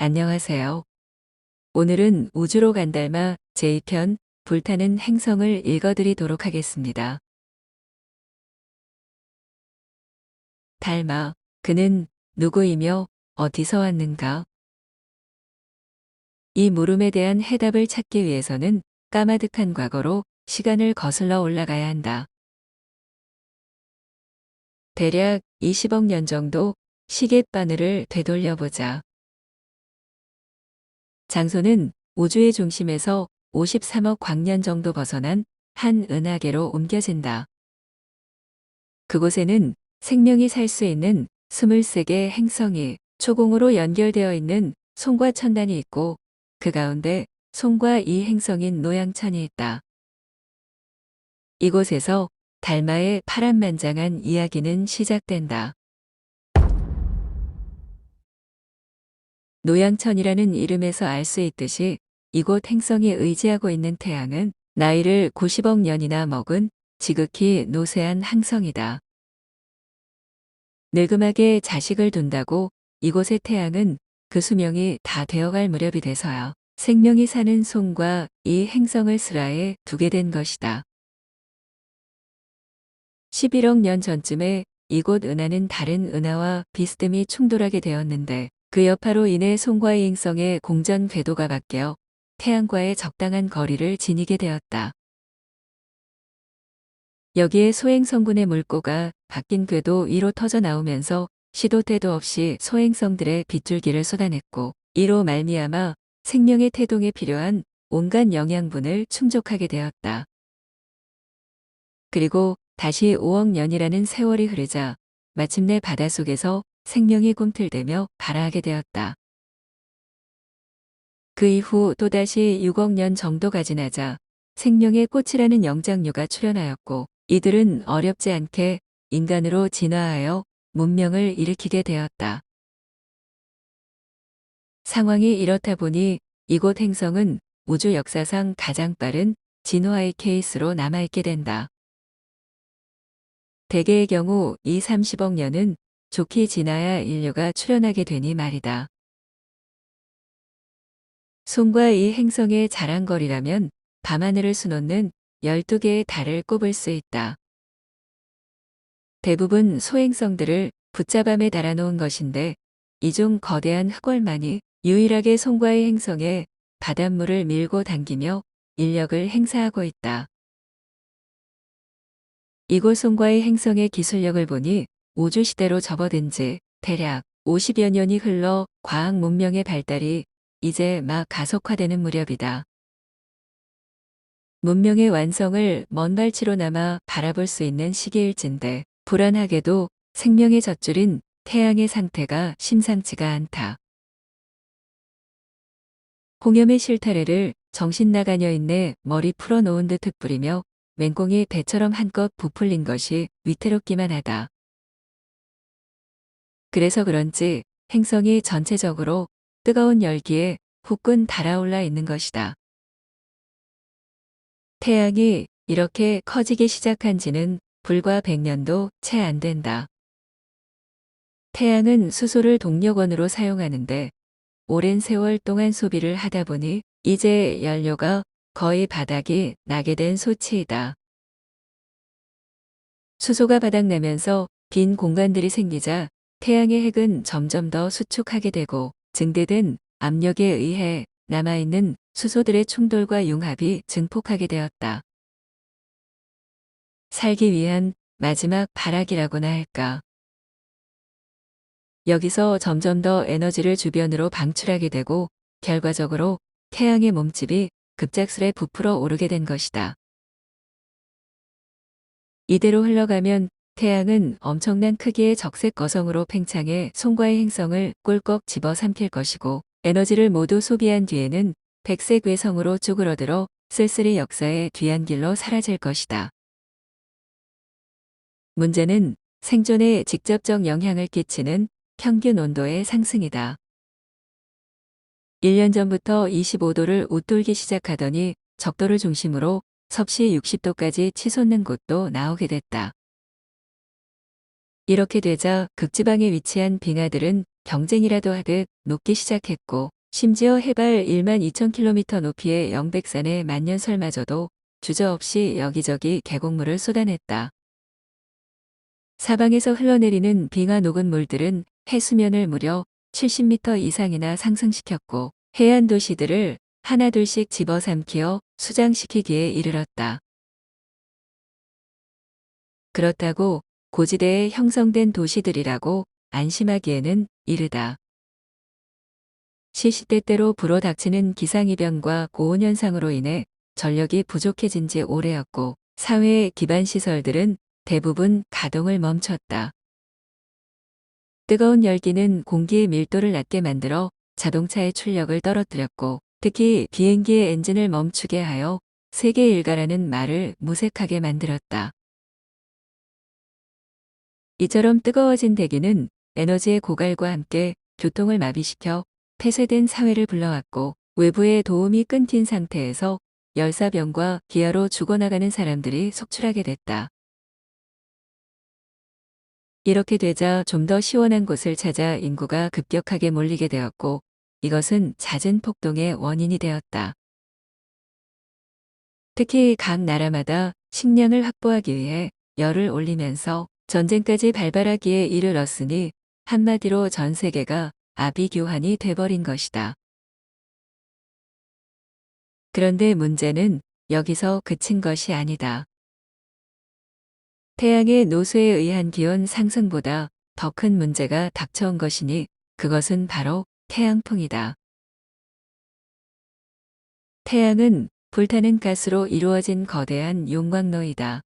안녕하세요. 오늘은 우주로 간달마 제2편 불타는 행성을 읽어드리도록 하겠습니다. 달마, 그는 누구이며 어디서 왔는가? 이 물음에 대한 해답을 찾기 위해서는 까마득한 과거로 시간을 거슬러 올라가야 한다. 대략 20억 년 정도 시계바늘을 되돌려보자. 장소는 우주의 중심에서 53억 광년 정도 벗어난 한 은하계로 옮겨진다. 그곳에는 생명이 살 수 있는 23개의 행성이 초공으로 연결되어 있는 송과 천단이 있고 그 가운데 송과 이 행성인 노양천이 있다. 이곳에서 달마의 파란만장한 이야기는 시작된다. 노양천이라는 이름에서 알 수 있듯이 이곳 행성이 의지하고 있는 태양은 나이를 90억 년이나 먹은 지극히 노쇠한 항성이다. 늙음하게 자식을 둔다고 이곳의 태양은 그 수명이 다 되어갈 무렵이 돼서야 생명이 사는 송과 이 행성을 슬하에 두게 된 것이다. 11억 년 전쯤에 이곳 은하는 다른 은하와 비스듬히 충돌하게 되었는데 그 여파로 인해 송과 이 행성의 공전 궤도가 바뀌어 태양과의 적당한 거리를 지니게 되었다. 여기에 소행성분의 물고가 바뀐 궤도 위로 터져 나오면서 시도 때도 없이 소행성들의 빗줄기를 쏟아냈고 이로 말미암아 생명의 태동에 필요한 온갖 영양분을 충족하게 되었다. 그리고 다시 5억 년이라는 세월이 흐르자 마침내 바닷속에서 생명이 꿈틀대며 발아하게 되었다. 그 이후 또다시 6억 년 정도가 지나자 생명의 꽃이라는 영장류가 출현하였고 이들은 어렵지 않게 인간으로 진화하여 문명을 일으키게 되었다. 상황이 이렇다 보니 이곳 행성은 우주 역사상 가장 빠른 진화의 케이스로 남아있게 된다. 대개의 경우 2, 30억 년은 좋게 지나야 인류가 출현하게 되니 말이다. 송과 이 행성의 자랑거리라면 밤하늘을 수놓는 12개의 달을 꼽을 수 있다. 대부분 소행성들을 붙잡음에 달아놓은 것인데 이 중 거대한 흑월만이 유일하게 송과의 행성에 바닷물을 밀고 당기며 인력을 행사하고 있다. 이곳 송과의 행성의 기술력을 보니 우주시대로 접어든 지 대략 50여 년이 흘러 과학 문명의 발달이 이제 막 가속화되는 무렵이다. 문명의 완성을 먼 발치로 남아 바라볼 수 있는 시기일진데 불안하게도 생명의 젖줄인 태양의 상태가 심상치가 않다. 홍염의 실타래를 정신 나간 여인네 머리 풀어놓은 듯 흩뿌리며 맹꽁이 배처럼 한껏 부풀린 것이 위태롭기만 하다. 그래서 그런지 행성이 전체적으로 뜨거운 열기에 후끈 달아올라 있는 것이다. 태양이 이렇게 커지기 시작한 지는 불과 100년도 채 안 된다. 태양은 수소를 동력원으로 사용하는데 오랜 세월 동안 소비를 하다 보니 이제 연료가 거의 바닥이 나게 된 소치이다. 수소가 바닥나면서 빈 공간들이 생기자 태양의 핵은 점점 더 수축하게 되고 증대된 압력에 의해 남아있는 수소들의 충돌과 융합이 증폭하게 되었다. 살기 위한 마지막 발악이라고나 할까. 여기서 점점 더 에너지를 주변으로 방출하게 되고 결과적으로 태양의 몸집이 급작스레 부풀어 오르게 된 것이다. 이대로 흘러가면 태양은 엄청난 크기의 적색 거성으로 팽창해 송과의 행성을 꿀꺽 집어삼킬 것이고 에너지를 모두 소비한 뒤에는 백색 외성으로 쭈그러들어 쓸쓸히 역사의 뒤안길로 사라질 것이다. 문제는 생존에 직접적 영향을 끼치는 평균 온도의 상승이다. 1년 전부터 25도를 웃돌기 시작하더니 적도를 중심으로 섭씨 60도까지 치솟는 곳도 나오게 됐다. 이렇게 되자 극지방에 위치한 빙하들은 경쟁이라도 하듯 녹기 시작했고, 심지어 해발 12,000km 높이의 영백산의 만년설마저도 주저없이 여기저기 계곡물을 쏟아냈다. 사방에서 흘러내리는 빙하 녹은 물들은 해수면을 무려 70m 이상이나 상승시켰고, 해안 도시들을 하나둘씩 집어삼키어 수장시키기에 이르렀다. 그렇다고 고지대에 형성된 도시들이라고 안심하기에는 이르다. 시시때때로 불어닥치는 기상이변과 고온현상으로 인해 전력이 부족해진 지 오래였고, 사회의 기반 시설들은 대부분 가동을 멈췄다. 뜨거운 열기는 공기의 밀도를 낮게 만들어 자동차의 출력을 떨어뜨렸고, 특히 비행기의 엔진을 멈추게 하여 세계 일가라는 말을 무색하게 만들었다. 이처럼 뜨거워진 대기는 에너지의 고갈과 함께 교통을 마비시켜 폐쇄된 사회를 불러왔고, 외부의 도움이 끊긴 상태에서 열사병과 기아로 죽어나가는 사람들이 속출하게 됐다. 이렇게 되자 좀 더 시원한 곳을 찾아 인구가 급격하게 몰리게 되었고, 이것은 잦은 폭동의 원인이 되었다. 특히 각 나라마다 식량을 확보하기 위해 열을 올리면서 전쟁까지 발발하기에 이르렀으니, 한마디로 전 세계가 아비규환이 돼버린 것이다. 그런데 문제는 여기서 그친 것이 아니다. 태양의 노쇠에 의한 기온 상승보다 더 큰 문제가 닥쳐온 것이니, 그것은 바로 태양풍이다. 태양은 불타는 가스로 이루어진 거대한 용광로이다.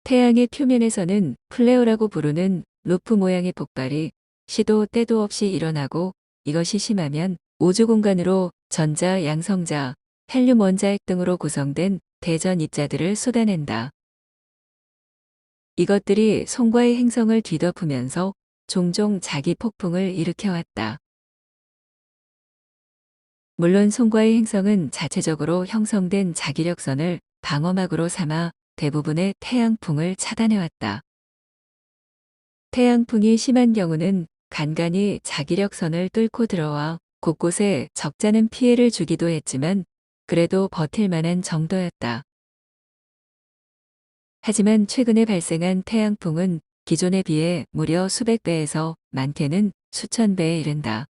태양의 표면에서는 플레어라고 부르는 루프 모양의 폭발이 시도 때도 없이 일어나고, 이것이 심하면 우주 공간으로 전자, 양성자, 헬륨 원자핵 등으로 구성된 대전 입자들을 쏟아낸다. 이것들이 송과의 행성을 뒤덮으면서 종종 자기 폭풍을 일으켜왔다. 물론 송과의 행성은 자체적으로 형성된 자기력선을 방어막으로 삼아 대부분의 태양풍을 차단해왔다. 태양풍이 심한 경우는 간간이 자기력선을 뚫고 들어와 곳곳에 적잖은 피해를 주기도 했지만, 그래도 버틸 만한 정도였다. 하지만 최근에 발생한 태양풍은 기존에 비해 무려 수백 배에서 많게는 수천 배에 이른다.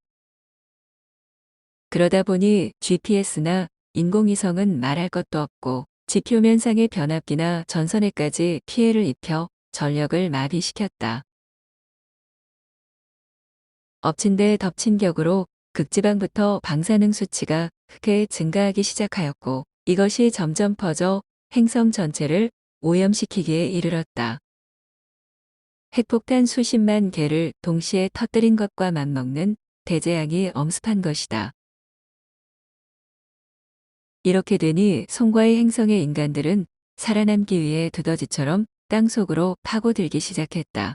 그러다 보니 GPS나 인공위성은 말할 것도 없고, 지표면상의 변압기나 전선에까지 피해를 입혀 전력을 마비시켰다. 엎친 데 덮친 격으로 극지방부터 방사능 수치가 크게 증가하기 시작하였고, 이것이 점점 퍼져 행성 전체를 오염시키기에 이르렀다. 핵폭탄 수십만 개를 동시에 터뜨린 것과 맞먹는 대재앙이 엄습한 것이다. 이렇게 되니 송과의 행성의 인간들은 살아남기 위해 두더지처럼 땅속으로 파고들기 시작했다.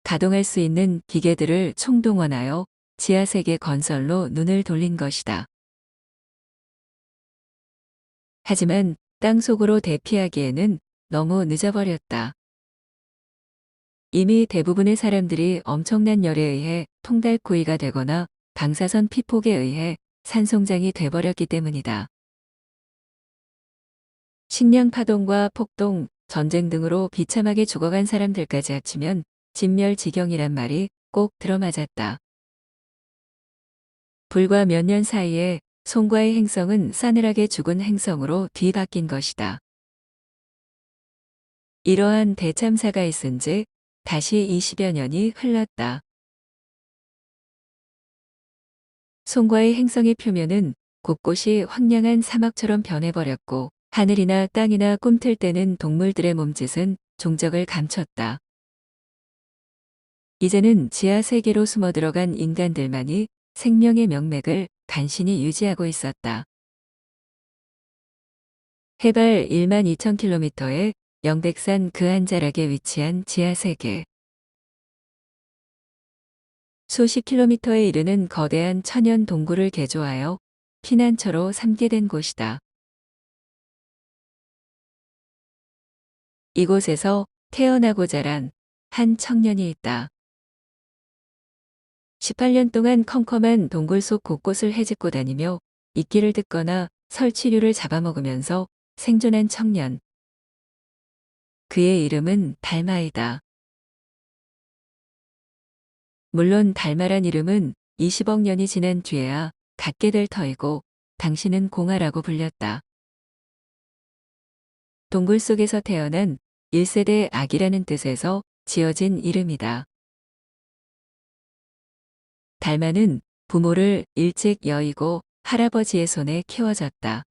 가동할 수 있는 기계들을 총동원하여 지하세계 건설로 눈을 돌린 것이다. 하지만 땅속으로 대피하기에는 너무 늦어버렸다. 이미 대부분의 사람들이 엄청난 열에 의해 통달고이가 되거나 방사선 피폭에 의해 산송장이 돼버렸기 때문이다. 식량 파동과 폭동, 전쟁 등으로 비참하게 죽어간 사람들까지 합치면 진멸지경이란 말이 꼭 들어맞았다. 불과 몇 년 사이에 송과의 행성은 싸늘하게 죽은 행성으로 뒤바뀐 것이다. 이러한 대참사가 있은즉 다시 20여 년이 흘렀다. 송과의 행성의 표면은 곳곳이 황량한 사막처럼 변해버렸고, 하늘이나 땅이나 꿈틀 때는 동물들의 몸짓은 종적을 감췄다. 이제는 지하 세계로 숨어들어간 인간들만이 생명의 명맥을 간신히 유지하고 있었다. 해발 12,000km의 영백산 그 한 자락에 위치한 지하 세계. 수십 킬로미터에 이르는 거대한 천연 동굴을 개조하여 피난처로 삼게 된 곳이다. 이곳에서 태어나고 자란 한 청년이 있다. 18년 동안 컴컴한 동굴 속 곳곳을 헤집고 다니며 이끼를 뜯거나 설치류를 잡아먹으면서 생존한 청년. 그의 이름은 달마이다. 물론 달마란 이름은 20억 년이 지난 뒤에야 갖게 될 터이고 당신은 공하라고 불렸다. 동굴 속에서 태어난 1세대 아기라는 뜻에서 지어진 이름이다. 달마는 부모를 일찍 여의고 할아버지의 손에 키워졌다.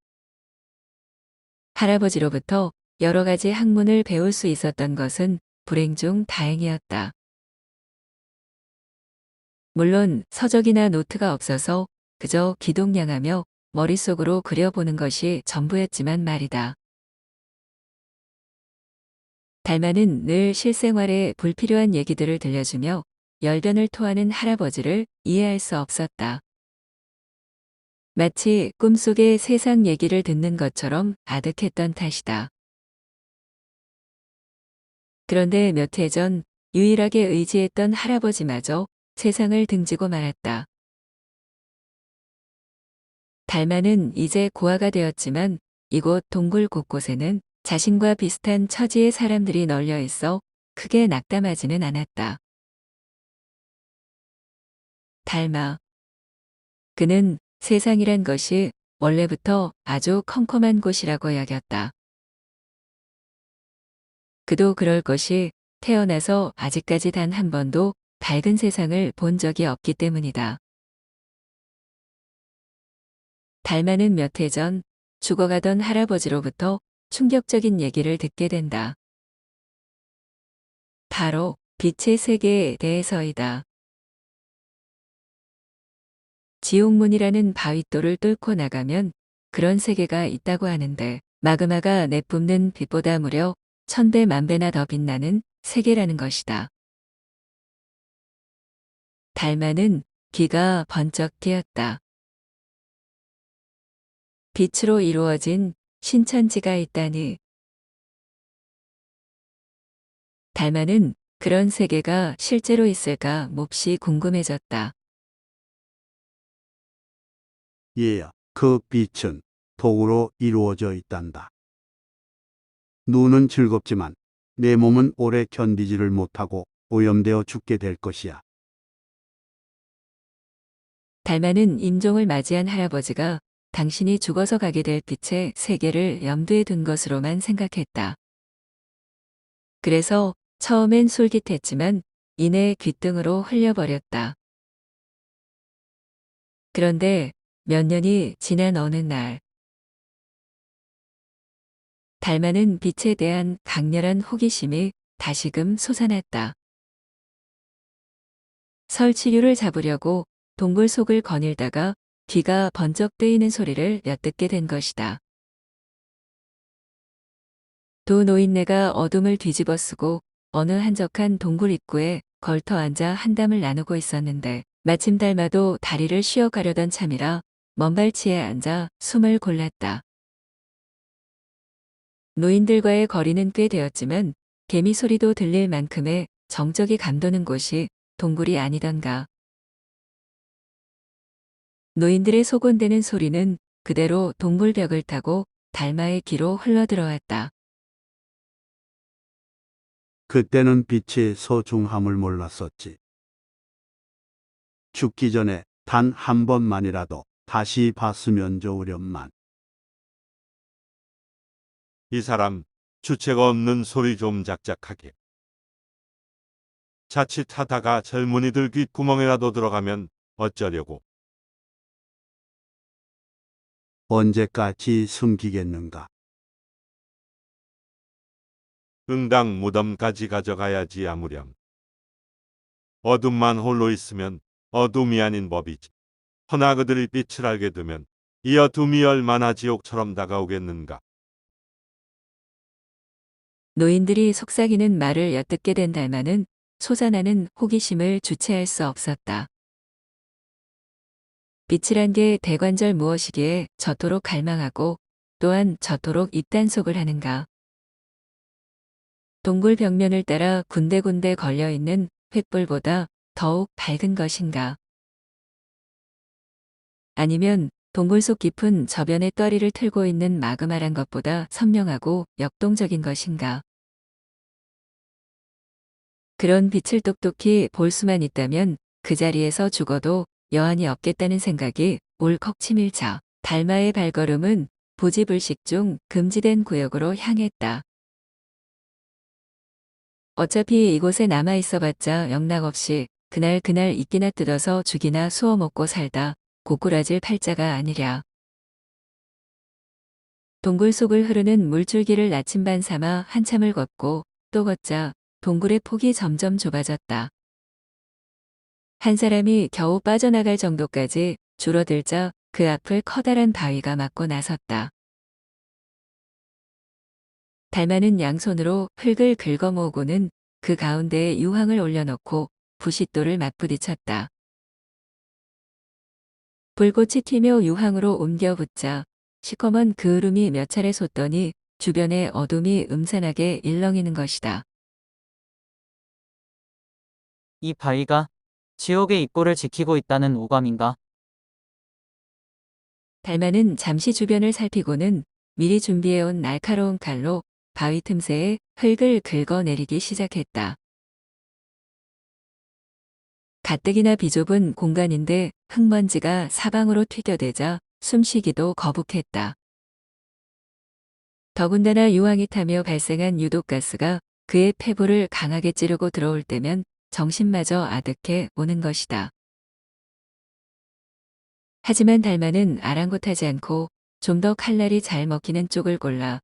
할아버지로부터 여러 가지 학문을 배울 수 있었던 것은 불행 중 다행이었다. 물론 서적이나 노트가 없어서 그저 기동량하며 머릿속으로 그려보는 것이 전부였지만 말이다. 달마는 늘 실생활에 불필요한 얘기들을 들려주며 열변을 토하는 할아버지를 이해할 수 없었다. 마치 꿈속의 세상 얘기를 듣는 것처럼 아득했던 탓이다. 그런데 몇 해 전 유일하게 의지했던 할아버지마저 세상을 등지고 말았다. 달마는 이제 고아가 되었지만 이곳 동굴 곳곳에는 자신과 비슷한 처지의 사람들이 널려 있어 크게 낙담하지는 않았다. 달마. 그는 세상이란 것이 원래부터 아주 컴컴한 곳이라고 여겼다. 그도 그럴 것이 태어나서 아직까지 단 한 번도 밝은 세상을 본 적이 없기 때문이다. 달마는 몇 해 전 죽어가던 할아버지로부터 충격적인 얘기를 듣게 된다. 바로 빛의 세계에 대해서이다. 지옥문이라는 바윗돌을 뚫고 나가면 그런 세계가 있다고 하는데 마그마가 내뿜는 빛보다 무려 1000배 만배나 더 빛나는 세계라는 것이다. 달마는 귀가 번쩍 뜨였다. 빛으로 이루어진 신천지가 있다니. 달마는 그런 세계가 실제로 있을까 몹시 궁금해졌다. 얘야, 그 빛은 독으로 이루어져 있단다. 눈은 즐겁지만 내 몸은 오래 견디지를 못하고 오염되어 죽게 될 것이야. 달마는 임종을 맞이한 할아버지가 당신이 죽어서 가게 될 빛의 세계를 염두에 둔 것으로만 생각했다. 그래서 처음엔 솔깃했지만 이내 귓등으로 흘려버렸다. 그런데 몇 년이 지난 어느 날 달마는 빛에 대한 강렬한 호기심이 다시금 솟아났다. 설치류를 잡으려고 동굴 속을 거닐다가 귀가 번쩍 뜨이는 소리를 엿듣게 된 것이다. 두 노인네가 어둠을 뒤집어 쓰고 어느 한적한 동굴 입구에 걸터 앉아 한담을 나누고 있었는데 마침 달마도 다리를 쉬어가려던 참이라 먼발치에 앉아 숨을 골랐다. 노인들과의 거리는 꽤 되었지만 개미 소리도 들릴 만큼의 정적이 감도는 곳이 동굴이 아니던가. 노인들의 소곤대는 소리는 그대로 동굴 벽을 타고 달마의 귀로 흘러들어왔다. 그때는 빛의 소중함을 몰랐었지. 죽기 전에 단 한 번만이라도 다시 봤으면 좋으련만. 이 사람 주책 없는 소리 좀 작작하게. 자칫하다가 젊은이들 귓구멍에라도 들어가면 어쩌려고. 언제까지 숨기겠는가? 응당 무덤까지 가져가야지 아무렴. 어둠만 홀로 있으면 어둠이 아닌 법이지. 허나 그들이 빛을 알게 되면 이 어둠이 얼마나 지옥처럼 다가오겠는가. 노인들이 속삭이는 말을 엿듣게 된 달마는 솟아나는 호기심을 주체할 수 없었다. 빛이란 게 대관절 무엇이기에 저토록 갈망하고 또한 저토록 입단속을 하는가. 동굴 벽면을 따라 군데군데 걸려있는 횃불보다 더욱 밝은 것인가? 아니면 동굴 속 깊은 저변에 떠리를 틀고 있는 마그마란 것보다 선명하고 역동적인 것인가? 그런 빛을 똑똑히 볼 수만 있다면 그 자리에서 죽어도 여한이 없겠다는 생각이 울컥 치밀자 달마의 발걸음은 부지불식 중 금지된 구역으로 향했다. 어차피 이곳에 남아 있어봤자 영락없이 그날 있기나 뜯어서 죽이나 수어 먹고 살다 고꾸라질 팔자가 아니랴. 동굴 속을 흐르는 물줄기를 나침반 삼아 한참을 걷고 또 걷자 동굴의 폭이 점점 좁아졌다. 한 사람이 겨우 빠져나갈 정도까지 줄어들자 그 앞을 커다란 바위가 막고 나섰다. 달마는 양손으로 흙을 긁어 모으고는 그 가운데에 유황을 올려놓고 부싯돌을 맞부딪혔다. 불꽃이 튀며 유황으로 옮겨 붙자 시커먼 그 흐름이 몇 차례 솟더니 주변의 어둠이 음산하게 일렁이는 것이다. 이 바위가 지옥의 입구를 지키고 있다는 오감인가? 달마는 잠시 주변을 살피고는 미리 준비해온 날카로운 칼로 바위 틈새에 흙을 긁어내리기 시작했다. 가뜩이나 비좁은 공간인데 흙먼지가 사방으로 튀겨대자 숨쉬기도 거북했다. 더군다나 유황이 타며 발생한 유독가스가 그의 폐부를 강하게 찌르고 들어올 때면 정신마저 아득해 오는 것이다. 하지만 달마는 아랑곳하지 않고 좀 더 칼날이 잘 먹히는 쪽을 골라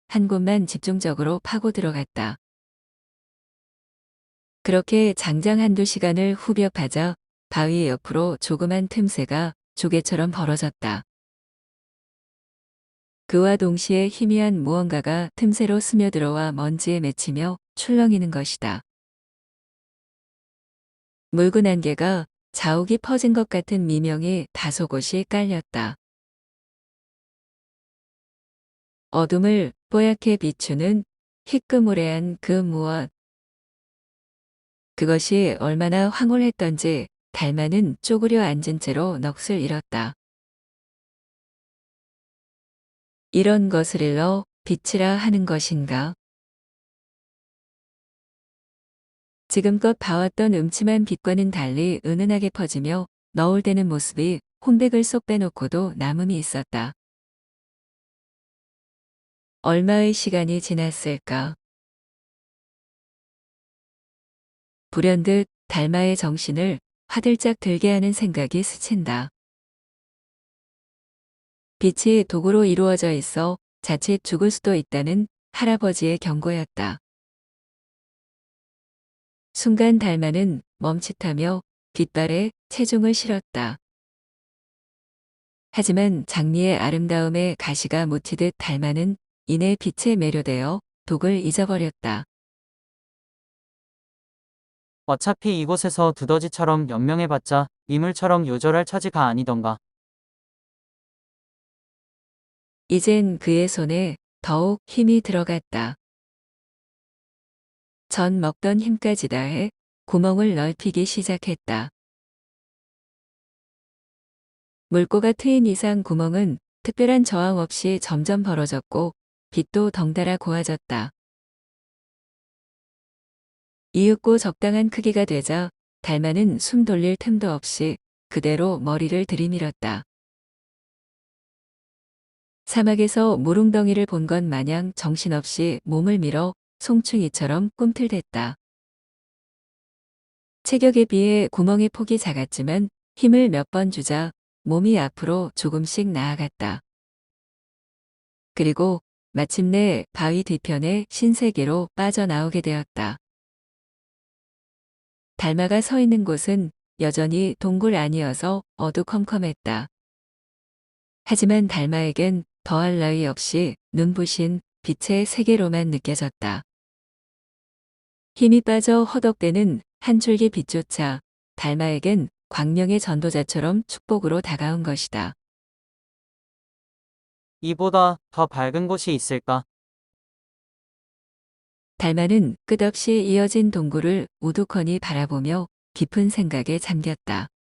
한 곳만 집중적으로 파고 들어갔다. 그렇게 장장 한두 시간을 후벼파자 바위 옆으로 조그만 틈새가 조개처럼 벌어졌다. 그와 동시에 희미한 무언가가 틈새로 스며들어와 먼지에 맺히며 출렁이는 것이다. 묽은 안개가 자욱이 퍼진 것 같은 미명이 다소곳이 깔렸다. 어둠을 뽀얗게 비추는 희끄무레한 그 무엇. 그것이 얼마나 황홀했던지 달마는 쪼그려 앉은 채로 넋을 잃었다. 이런 것을 일러 빛이라 하는 것인가? 지금껏 봐왔던 음침한 빛과는 달리 은은하게 퍼지며 너울대는 모습이 혼백을 쏙 빼놓고도 남음이 있었다. 얼마의 시간이 지났을까? 불현듯 달마의 정신을 화들짝 들게 하는 생각이 스친다. 빛이 도구로 이루어져 있어 자칫 죽을 수도 있다는 할아버지의 경고였다. 순간 달마는 멈칫하며 깃발에 체중을 실었다. 하지만 장미의 아름다움에 가시가 묻히듯 달마는 이내 빛에 매료되어 독을 잊어버렸다. 어차피 이곳에서 두더지처럼 연명해봤자 이물처럼 요절할 처지가 아니던가. 이젠 그의 손에 더욱 힘이 들어갔다. 전 먹던 힘까지 다해 구멍을 넓히기 시작했다. 물고가 트인 이상 구멍은 특별한 저항 없이 점점 벌어졌고 빛도 덩달아 고와졌다. 이윽고 적당한 크기가 되자 달마는 숨 돌릴 틈도 없이 그대로 머리를 들이밀었다. 사막에서 무릉덩이를 본 것 마냥 정신없이 몸을 밀어 송충이처럼 꿈틀댔다. 체격에 비해 구멍의 폭이 작았지만 힘을 몇 번 주자 몸이 앞으로 조금씩 나아갔다. 그리고 마침내 바위 뒤편의 신세계로 빠져나오게 되었다. 달마가 서 있는 곳은 여전히 동굴 안이어서 어두컴컴했다. 하지만 달마에겐 더할 나위 없이 눈부신 빛의 세계로만 느껴졌다. 힘이 빠져 허덕대는 한 줄기 빛조차 달마에겐 광명의 전도자처럼 축복으로 다가온 것이다. 이보다 더 밝은 곳이 있을까? 달마는 끝없이 이어진 동굴을 우두커니 바라보며 깊은 생각에 잠겼다.